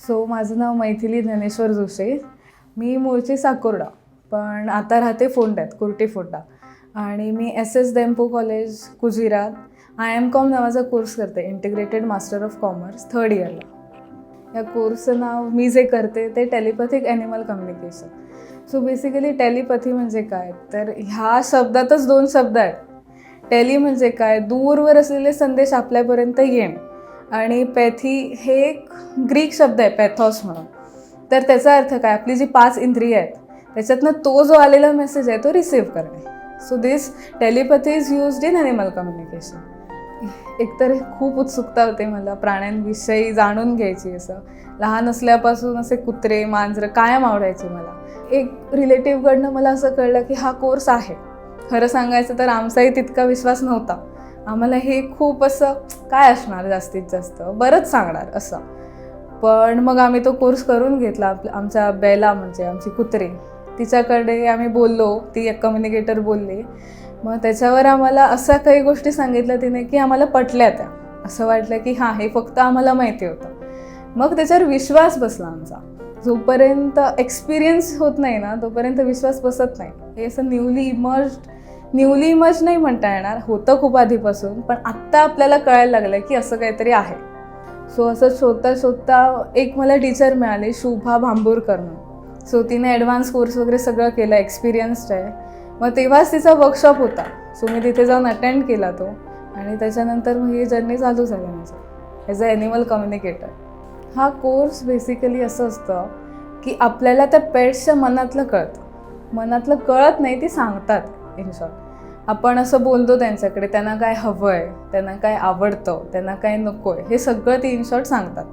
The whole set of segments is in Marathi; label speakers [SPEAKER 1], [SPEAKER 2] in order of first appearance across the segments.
[SPEAKER 1] सो माझं नाव मैथिली ज्ञानेश्वर जोशी. मी मूळची साकोर्डा, पण आता राहते फोंड्यात, कुर्टी फोंडा. आणि मी SS डेम्पो कॉलेज कुजिरात IMCOM नावाचा कोर्स करते, integrated master of commerce 3rd इयरला. या कोर्सचं नाव मी जे करते ते telepathic animal communication. So basically telepathy म्हणजे काय, तर ह्या शब्दातच 2 शब्द आहेत. टेली म्हणजे काय, दूरवर असलेले संदेश आपल्यापर्यंत येणे, आणि पॅथी हे एक ग्रीक शब्द आहे, पॅथॉस म्हणून. तर त्याचा अर्थ काय, आपली जी 5 इंद्रिय आहेत त्याच्यातनं तो जो आलेला मेसेज आहे तो रिसीव्ह करणे. So this telepathy is used in animal communication. एकतर खूप उत्सुकता होते मला प्राण्यांविषयी जाणून घ्यायची. असं लहान असल्यापासून असे कुत्रे मांजरं कायम आवडायचे मला. एक रिलेटिव्हकडनं मला असं कळलं की हा कोर्स आहे. खरं सांगायचं तर आमचाही तितका विश्वास नव्हता. आम्हाला हे खूप असं काय असणार, जास्तीत जास्त बरंच सांगणार असं. पण मग आम्ही तो कोर्स करून घेतला. आमच्या बेला म्हणजे आमची कुत्री, तिच्याकडे आम्ही बोललो, ती एक कम्युनिकेटर बोलली. मग त्याच्यावर आम्हाला अशा काही गोष्टी सांगितल्या तिने की आम्हाला पटल्या. त्या असं वाटलं की हां, हे फक्त आम्हाला माहिती होतं. मग त्याच्यावर विश्वास बसला आमचा. जोपर्यंत एक्सपिरियन्स होत नाही ना तोपर्यंत विश्वास बसत नाही. हे असं न्यूली इमर्ज नाही म्हणता येणार, होतं खूप आधीपासून, पण आत्ता आपल्याला कळायला लागलं की असं काहीतरी आहे. सो असं शोधता एक मला टीचर मिळाली, शुभा भांबूरकर. सो तिने ॲडव्हान्स कोर्स वगैरे सगळं केलं, एक्सपिरियन्स्ड आहे. मग तेव्हाच तिचा वर्कशॉप होता. सो मी तिथे जाऊन अटेंड केला तो, आणि त्याच्यानंतर मग ही जर्नी चालू झाली माझं ॲज अ ॲनिमल कम्युनिकेटर. हा कोर्स बेसिकली असं असतं की आपल्याला त्या पेट्सच्या मनातलं कळत नाही, ती सांगतात. इन शॉर्ट आपण असं बोलतो त्यांच्याकडे, त्यांना काय हवं आहे, त्यांना काय आवडतं, त्यांना काय नको आहे, हे सगळं ती इन शॉर्ट सांगतात.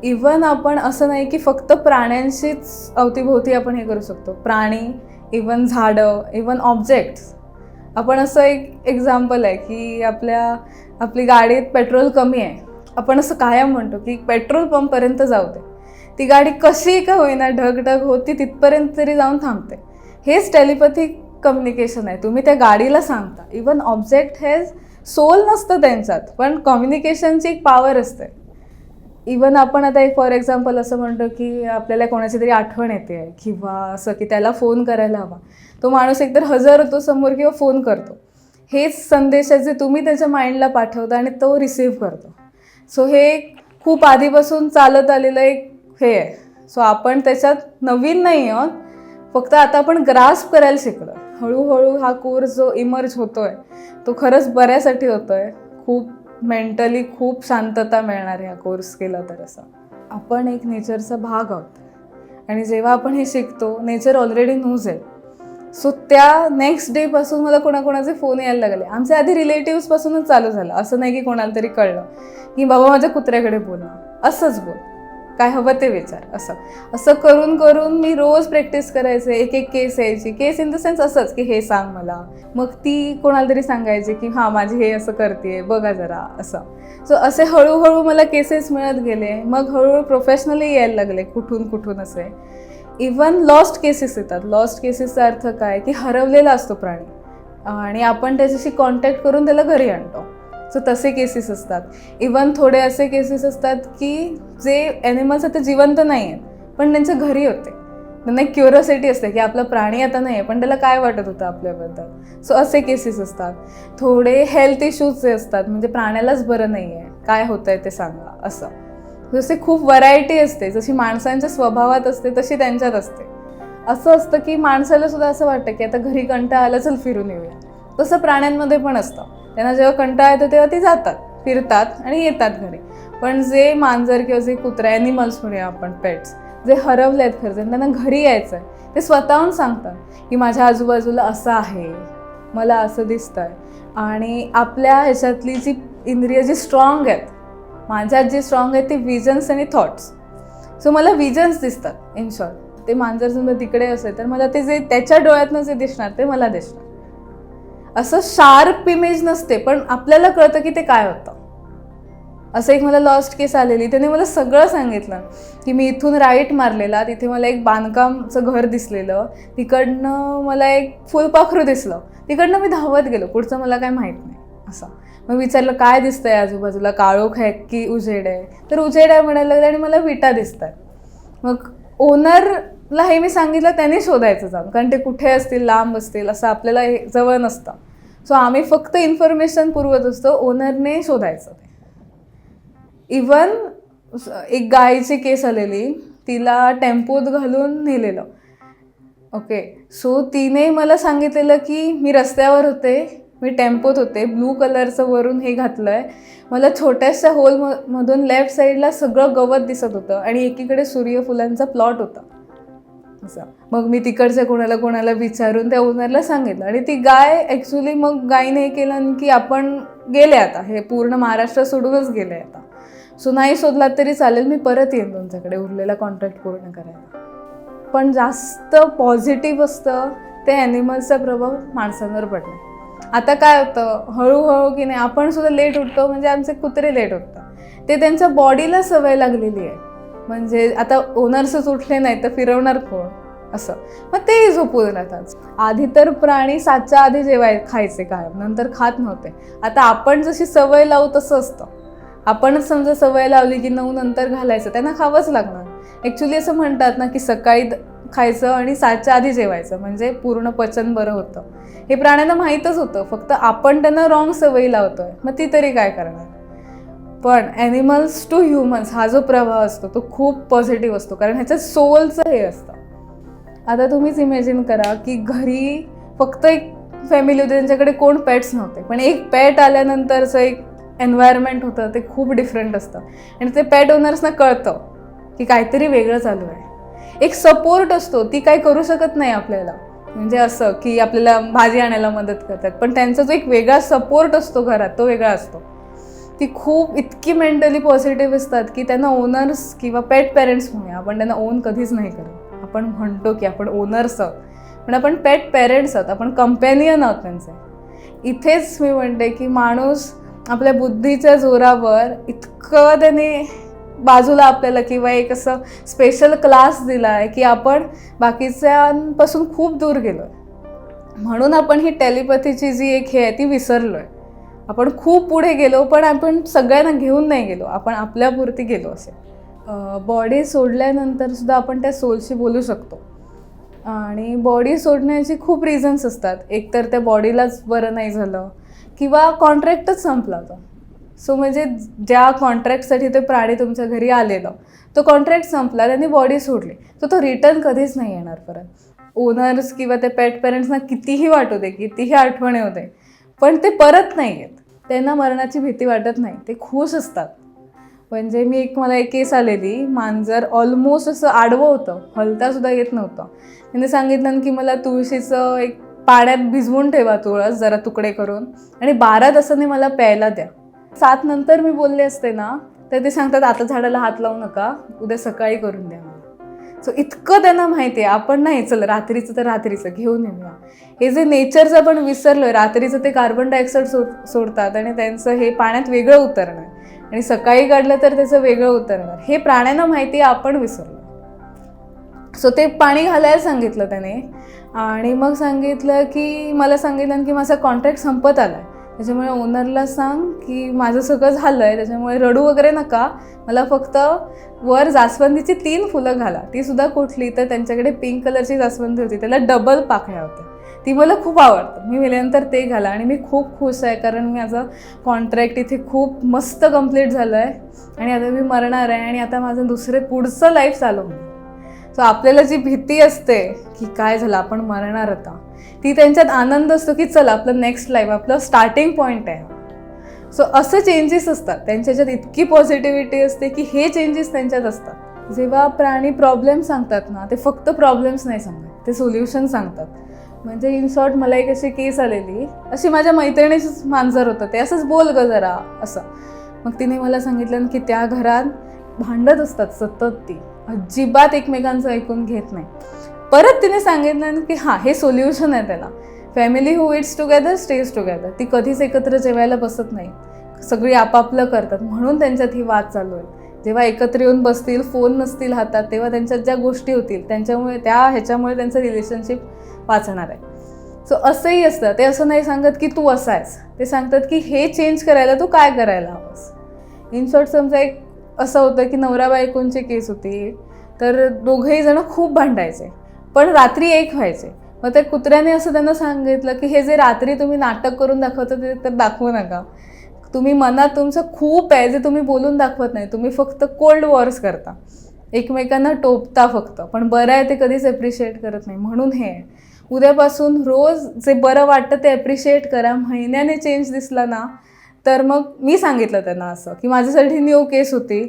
[SPEAKER 1] इवन आपण असं नाही की फक्त प्राण्यांशीच अवतीभोवती आपण हे करू शकतो. प्राणी, इवन झाडं, इवन ऑब्जेक्ट्स. आपण असं एक एक्झाम्पल आहे की आपली गाडीत पेट्रोल कमी आहे, आपण असं कायम म्हणतो की पेट्रोल पंपपर्यंत जाऊ दे. ती गाडी कशी का होईना ढगढग होती तिथपर्यंत तरी जाऊन थांबते. हेच टेलिपॅथिक कम्युनिकेशन आहे. तुम्ही त्या गाडीला सांगता. इवन ऑब्जेक्ट हे सोल नसतं त्यांच्यात, पण कम्युनिकेशनची एक पॉवर असते. इवन आपण आता एक फॉर एक्झाम्पल असं म्हणतो की आपल्याला कोणाची तरी आठवण येते आहे, किंवा असं की त्याला फोन करायला हवा. तो माणूस एकतर हजर होतो समोर किंवा फोन करतो. हेच संदेश आहेत जे तुम्ही त्याच्या माइंडला पाठवता आणि तो रिसीव्ह करतो. सो हे खूप आधीपासून चालत आलेलं एक हे आहे. सो आपण त्याच्यात नवीन नाही आहोत, फक्त आता आपण ग्रास्प करायला शिकलो. हळूहळू हा कोर्स जो इमर्ज होतो आहे तो खरंच बऱ्यासाठी होतो आहे. खूप मेंटली खूप शांतता मिळणार ह्या कोर्स केला तर. असं आपण एक नेचरचा भाग आहोत, आणि जेव्हा आपण हे शिकतो नेचर ऑलरेडी नोज आहे. सो त्या नेक्स्ट डेपासून मला कोणाकोणाचे फोन यायला लागले. आमच्या आधी रिलेटिव्सपासूनच चालू झालं. असं नाही की कोणाला तरी कळलं की बाबा माझ्या कुत्र्याकडे बोल, असंच बोल, काय हवं ते विचार. असं करून करून मी रोज प्रॅक्टिस करायचे. एक केस यायची, केस इन द सेन्स असंच की हे सांग मला. मग ती कोणाला तरी सांगायची की हां माझी हे असं करते बघा जरा, असं. सो असे हळूहळू मला केसेस मिळत गेले. मग हळूहळू प्रोफेशनली यायला लागले कुठून असे. इवन लॉस्ट केसेस येतात. लॉस्ट केसेसचा अर्थ काय की हरवलेला असतो प्राणी, आणि आपण त्याच्याशी कॉन्टॅक्ट करून त्याला घरी आणतो. सो तसे केसेस असतात. इवन थोडे असे केसेस असतात की जे ॲनिमल्स आता जिवंत नाही आहेत पण त्यांच्या घरी होते. त्यांना एक क्युरिओसिटी असते की आपला प्राणी आता नाही आहे पण त्याला काय वाटत होतं आपल्याबद्दल. सो असे केसेस असतात. थोडे हेल्थ इश्यूज जे असतात, म्हणजे प्राण्यालाच बरं नाही आहे, काय होतं आहे ते सांगा, असं. जसे खूप व्हरायटी असते. जशी माणसांच्या स्वभावात असते तशी त्यांच्यात असते. असं असतं की माणसाला सुद्धा असं वाटतं की आता घरी कंटाळा आला, चल फिरून येऊया. तसं प्राण्यांमध्ये पण असतं. त्यांना जेव्हा कंटाळा येतो तेव्हा ते जातात, फिरतात आणि येतात घरी. पण जे मांजर किंवा जे कुत्रा, ॲनिमल्स म्हणूया आपण, पेट्स जे हरवले आहेत खरं, त्यांना घरी यायचं आहे, ते स्वतःहून सांगतात की माझ्या आजूबाजूला असं आहे, मला असं दिसतं आहे. आणि आपल्या ह्याच्यातली जी इंद्रिय जी स्ट्रॉंग आहेत, माझ्यात जी स्ट्रॉंग आहेत ती विजन्स आणि थॉट्स. सो मला विजन्स दिसतात. इन शॉर्ट ते मांजर समजा तिकडे असेल तर मला ते जे त्याच्या डोळ्यातनं जे दिसणार ते मला दिसणार. असं शार्प इमेज नसते, पण आपल्याला कळतं की ते काय होतं. असं एक मला लॉस्ट केस आलेली, त्याने मला सगळं सांगितलं की मी इथून राईट मारलेला, तिथे मला एक बांधकामचं घर दिसलेलं, तिकडनं मला एक फुलपाखरू दिसलं, तिकडनं मी धावत गेलो, पुढचं मला काय माहीत नाही. असं मग विचारलं काय दिसतंय आजूबाजूला, काळोख आहे की उजेड आहे, तर उजेड आहे म्हणायला लागले आणि मला विटा दिसत आहेत. मग ओनरला हे मी सांगितलं, त्याने शोधायचं जाऊन, कारण ते कुठे असतील, लांब असतील असं आपल्याला हे जवळ नसतं. सो आम्ही फक्त इन्फॉर्मेशन पुरवत असतो, ओनरने शोधायचं ते. इवन एक गायीची केस आलेली, तिला टेम्पोत घालून नेलेलं. ओके, सो तिने मला सांगितलेलं की मी रस्त्यावर होते, मी टेम्पोत होते, ब्लू कलरचं वरून हे घातलं आहे, मला छोट्याशा होलमधून लेफ्ट साईडला सगळं गवत दिसत होतं आणि एकीकडे सूर्यफुलांचा प्लॉट होता असं. मग मी तिकडच्या कोणाला विचारून त्या ओनरला सांगितलं आणि ती गाय ॲक्च्युली, मग गायीने हे केलं की आपण गेले आता, हे पूर्ण महाराष्ट्र सोडूनच गेले आता, सो नाही शोधलात तरी चालेल, मी परत येईन तुमच्याकडे उरलेला कॉन्ट्रॅक्ट पूर्ण करायला. पण जास्त पॉझिटिव्ह असतं ते ॲनिमल्सचा प्रभाव माणसांवर पडला. आता काय होतं, हळूहळू की नाही आपण सुद्धा लेट उठतो, म्हणजे आमचे कुत्रे लेट उठतात, ते त्यांच्या बॉडीला सवय लागलेली आहे. म्हणजे आता ओनर्सच उठले नाही तर फिरवणार कोण असं, मग ते झोपून राहतात. आधी तर प्राणी 7च्या आधी खायचे काय, नंतर खात नव्हते. आता आपण जशी सवय लावू तसं असतं. आपणच समजा सवय लावली की 9 नंतर घालायचं, त्यांना खावंच लागणार. ॲक्च्युली असं म्हणतात ना की सकाळी खायचं आणि 7च्या आधी जेवायचं, म्हणजे पूर्ण पचन बरं होतं. हे प्राण्यांना माहीतच होतं, फक्त आपण त्यांना रॉंग सवयी लावतोय, मग ती तरी काय करणार. पण ॲनिमल्स टू ह्युमन्स हा जो प्रभाव असतो तो खूप पॉझिटिव्ह असतो, कारण ह्याच्यात सोलचं हे असतं. आता तुम्हीच इमॅजिन करा की घरी फक्त एक फॅमिली होती, त्यांच्याकडे कोण पेट्स नव्हते, पण एक पेट आल्यानंतरचं एक एन्व्हायरमेंट होतं ते खूप डिफरंट असतं. आणि ते पेट ओनर्सना कळतं की काहीतरी वेगळं चालू आहे. एक सपोर्ट असतो, ती काही करू शकत नाही आपल्याला, म्हणजे असं की आपल्याला भाजी आणायला मदत करतात, पण त्यांचा जो एक वेगळा सपोर्ट असतो घरात तो वेगळा असतो. ती खूप इतकी मेंटली पॉझिटिव्ह असतात की त्यांना ओनर्स किंवा पेट पेरेंट्स म्हणूया, आपण त्यांना ओन कधीच नाही करत. आपण म्हणतो की आपण ओनर्स आहोत, पण आपण पेट पेरेंट्स आहोत, आपण कंपॅनियन आहोत त्यांचे. इथेच मी म्हणते की माणूस आपल्या बुद्धीच्या जोरावर इतकं त्याने बाजूला आपल्याला किंवा एक असं स्पेशल क्लास दिला आहे की आपण बाकीच्यांपासून खूप दूर गेलो आहे. म्हणून आपण ही टेलिपॅथीची जी एक हे आहे ती विसरलो आहे. आपण खूप पुढे गेलो, पण आपण सगळ्यांना घेऊन नाही गेलो, आपण आपल्यापुरती गेलो. असे बॉडी सोडल्यानंतर सुद्धा आपण त्या सोलशी बोलू शकतो. आणि बॉडी सोडण्याची खूप रिझन्स असतात. एक तर त्या बॉडीलाच बरं नाही झालं किंवा कॉन्ट्रॅक्टच संपला होता. सो म्हणजे ज्या कॉन्ट्रॅक्टसाठी ते प्राणी तुमच्या घरी आलेलं, तो कॉन्ट्रॅक्ट संपला, त्यांनी बॉडी सोडली, तर तो रिटर्न कधीच नाही येणार परत. ओनर्स किंवा ते पेट पेरेंट्सना कितीही वाटू दे, कितीही आठवण येऊ दे, पण ते परत नाही येत. त्यांना मरणाची भीती वाटत नाही, ते खुश असतात. म्हणजे मला एक केस आलेली, मांजर ऑलमोस्ट असं आडवं होतं, हलतासुद्धा येत नव्हतं. त्यांनी सांगितलं की मला तुळशीचं एक पाण्यात भिजवून ठेवा, तुळस जरा तुकडे करून, आणि 12 तासांनी मला प्यायला द्या. 7 नंतर मी बोलले असते ना, तर ते सांगतात आता झाडाला हात लावू नका, उद्या सकाळी करून द्या मला. सो इतकं त्यांना माहिती आहे. आपण नाही, चल रात्रीचं तर रात्रीचं घेऊन येऊया. हे जे नेचरचं आपण विसरलोय, रात्रीचं ते कार्बन डायऑक्साईड सोडतात आणि त्यांचं हे पाण्यात वेगळं उतरणार, आणि सकाळी काढलं तर त्याचं वेगळं उतरणार, हे प्राण्यांना माहिती आहे, आपण विसरलो. सो ते पाणी घालायला सांगितलं त्याने, आणि मग सांगितलं की मला सांगितलं की माझा कॉन्ट्रॅक्ट संपत आला आहे, त्याच्यामुळे ओनरला सांग की माझं सगळं झालं आहे, त्याच्यामुळे रडू वगैरे नका, मला फक्त वर जास्वंदीची 3 फुलं घाला. ती सुद्धा कुठली, तर त्यांच्याकडे पिंक कलरची जास्वंदी होती, त्याला डबल पाकळ्या होत्या, ती मला खूप आवडतं. मी गेल्यानंतर ते घाला, आणि मी खूप खुश आहे, कारण माझं कॉन्ट्रॅक्ट इथे खूप मस्त कंप्लीट झालं आहे आणि आता मी मरणार आहे, आणि आता माझं पुढचं लाईफ चालू होणार. सो आपल्याला जी भीती असते की काय झालं, आपण मरणार आता, ती त्यांच्यात आनंद असतो की चला आपलं नेक्स्ट लाईफ, आपलं स्टार्टिंग पॉईंट आहे. सो असं चेंजेस असतात त्यांच्याच्यात, इतकी पॉझिटिव्हिटी असते की हे चेंजेस त्यांच्यात असतात. जेव्हा प्राणी प्रॉब्लेम सांगतात ना, ते फक्त प्रॉब्लेम्स नाही सांगतात, ते सोल्युशन सांगतात. म्हणजे इन शॉर्ट मला एक अशी केस आलेली, अशी माझ्या मैत्रिणीचंच मांजर होतं, ते असंच बोल ग जरा असं. मग तिने मला सांगितलं की त्या घरात भांडत असतात सतत, ती अजिबात एकमेकांचं ऐकून घेत नाही. परत तिने सांगितलं की हां, हे सोल्युशन आहे त्याला, family who it's together stage together. ती कधीच एकत्र जेवायला बसत नाही, सगळी आपापलं करतात, म्हणून त्यांच्यात ही वाद चालू आहे. जेव्हा एकत्र येऊन बसतील, फोन नसतील हातात, तेव्हा त्यांच्यात ज्या गोष्टी होतील ह्याच्यामुळे त्यांचं रिलेशनशिप वाचणार आहे. सो असंही असतं, ते असं नाही सांगत की तू असा आहेस, ते सांगतात की हे चेंज करायला तू काय करायला हवंस. इन शॉर्ट समजा एक असं होतं की नवरा बायकोंची केस होती, तर दोघंही जण खूप भांडायचे, पण रात्री एक व्हायचे. मग त्या कुत्र्याने असं त्यांना सांगितलं की हे जे रात्री तुम्ही नाटक करून दाखवता ते तर दाखवू नका. तुम्ही मनात तुमचं खूप आहे जे तुम्ही बोलून दाखवत नाही, तुम्ही फक्त कोल्ड वॉर्स करता, एकमेकांना टोपता फक्त, पण बरं आहे ते कधीच ॲप्रिशिएट करत नाही. म्हणून हे उद्यापासून रोज जे बरं वाटतं ते ॲप्रिशिएट करा. महिन्याने चेंज दिसला ना तर मग मी सांगितलं त्यांना असं की माझ्यासाठी न्यू केस होती.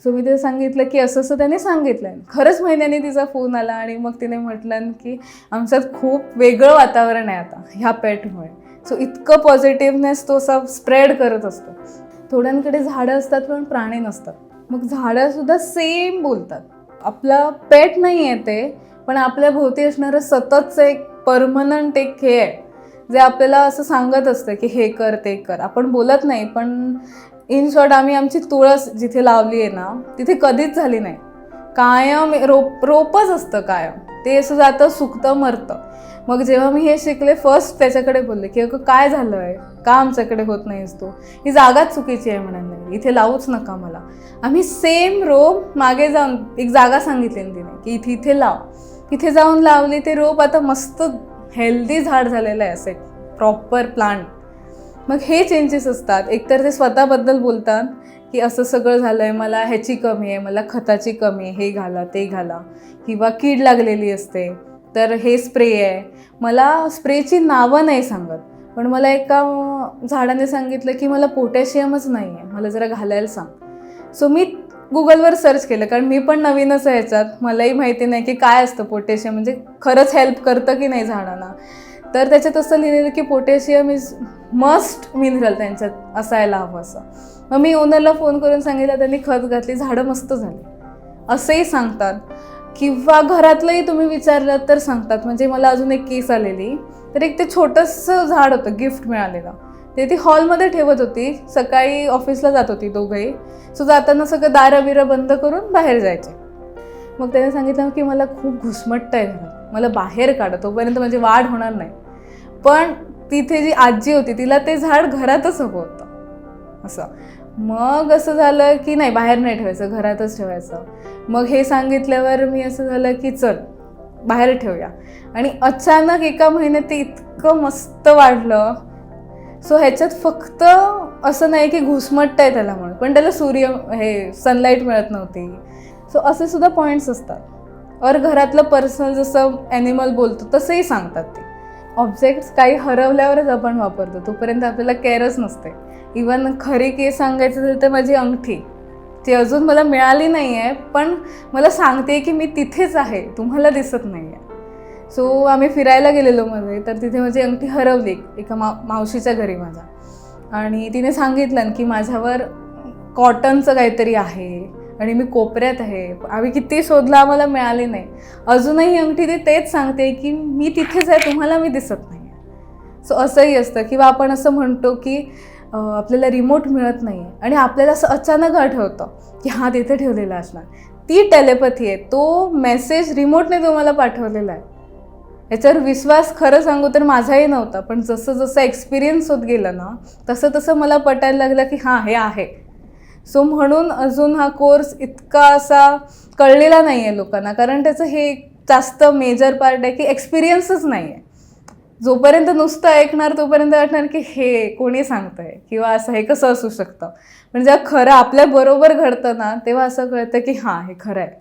[SPEAKER 1] सो मी ते सांगितलं की असं असं त्याने सांगितलं. खरंच महिन्याने तिचा फोन आला आणि मग तिने म्हटलं की आमच्यात खूप वेगळं वातावरण आहे आता ह्या पेटमुळे. सो इतकं पॉझिटिव्हनेस तो असा स्प्रेड करत असतो. थोड्यांकडे झाडं असतात पण प्राणी नसतात. मग झाडंसुद्धा सेम बोलतात. आपला पेट नाही आहे ते, पण आपल्या भोवती असणारं सततचं एक परमनंट एक हे आहे जे आपल्याला असं सांगत असतं की हे कर ते कर. आपण बोलत नाही, पण इन शॉर्ट आम्ही आमची तुळस जिथे लावली आहे ना तिथे कधीच झाली नाही. कायम रोपच असतं कायम, ते असं जातं सुकतं मरतं. मग जेव्हा मी हे शिकले फर्स्ट त्याच्याकडे बोलले की अगं काय झालं आहे, का आमच्याकडे होत नाहीस तू, ही जागाच चुकीची आहे म्हणाली, इथे लावूच नका मला. आम्ही सेम रोप मागे जाऊन एक जागा सांगितली तिने की इथे इथे लाव, तिथे जाऊन लावली. ते रोप आता मस्त हेल्दी झाड झालेलं आहे, असं प्रॉपर प्लांट. मग हे चेंजेस असतात. एकतर ते स्वतःबद्दल बोलतात की असं सगळं झालं आहे, मला ह्याची कमी आहे, मला खताची कमी आहे, हे घाला ते घाला, किंवा कीड लागलेली असते तर हे स्प्रे आहे. मला स्प्रेची नावं नाही सांगत, पण मला एका झाडाने सांगितलं की मला पोटॅशियमच नाही आहे, मला जरा घालायला सांग. सो मी गुगलवर सर्च केलं, कारण मी पण नवीनच आहे ह्याच्यात, मलाही माहिती नाही की काय असतं पोटॅशियम, म्हणजे खरंच हेल्प करतं की नाही झाडांना. तर त्याच्यात असं लिहिलेलं की पोटॅशियम इज मस्ट मिनरल त्यांच्यात असायला हवं असं. मग मी ओनरला फोन करून सांगितलं, त्यांनी खत घातली, झाडं मस्त झाली असंही सांगतात. किंवा घरातलंही तुम्ही विचारलं तर सांगतात. म्हणजे मला अजून एक केस आलेली, तर एक ते छोटंसं झाड होतं गिफ्ट मिळालेलं, ते ती हॉलमध्ये ठेवत होती. सकाळी ऑफिसला जात होती दोघंही, सो जाताना सगळं दारं बिरं बंद करून बाहेर जायचे. मग त्याने सांगितलं की मला खूप घुसमटतं आहे घरात, मला बाहेर काढा, तोपर्यंत माझी वाढ होणार नाही. पण तिथे जी आजी होती तिला ते झाड घरातच हवं होतं असं. मग असं झालं की नाही, बाहेर नाही ठेवायचं, घरातच ठेवायचं. मग हे सांगितल्यावर मी असं झालं की चल बाहेर ठेवूया. आणि अचानक एका महिन्यात ते इतकं मस्त वाढलं. सो ह्याच्यात फक्त असं नाही की घुसमटतं आहे त्याला म्हणून, पण त्याला सनलाईट मिळत नव्हती. सो असे सुद्धा पॉईंट्स असतात. और घरातलं पर्सनल जसं ॲनिमल बोलतो तसंही सांगतात ते. ऑब्जेक्ट्स काही हरवल्यावरच आपण वापरतो, तोपर्यंत आपल्याला केअरच नसते. इवन खरी केस सांगायचं झालं तर माझी अंगठी, ती अजून मला मिळाली नाही आहे, पण मला सांगते की मी तिथेच आहे, तुम्हाला दिसत नाही आहे. सो आम्ही फिरायला गेलेलो मध्ये, तर तिथे माझी अंगठी हरवली एका मावशीच्या घरी माझ्या. आणि तिने सांगितलं की माझ्यावर कॉटनचं काहीतरी आहे आणि मी कोपऱ्यात आहे. आम्ही किती शोधलं, आम्हाला मिळाली नाही. अजूनही अंगठी ती तेच सांगते की मी तिथेच आहे, तुम्हाला मी दिसत नाही आहे. सो असंही असतं. किंवा आपण असं म्हणतो की आपल्याला रिमोट मिळत नाही आहे आणि आपल्याला असं अचानक आठवतं की हां तिथे ठेवलेला असणार. ती टेलेपॅथी आहे, तो मेसेज रिमोटने तुम्हाला पाठवलेला आहे. याच्यावर विश्वास खरं सांगू तर माझाही नव्हता, पण जसं जसं एक्सपिरियन्स होत गेलं ना तसं तसं मला पटायला लागलं की हां हे आहे. सो म्हणून अजून हा कोर्स इतका असा कळलेला नाही आहे लोकांना, कारण त्याचं हे जास्त मेजर पार्ट आहे की एक्सपिरियन्सच नाही आहे. जोपर्यंत नुसतं ऐकणार तोपर्यंत वाटणार की हे कोणी सांगतं आहे किंवा असं हे कसं असू शकतं. पण जेव्हा खरं आपल्याबरोबर घडतं ना तेव्हा असं कळतं की हां हे खरं आहे.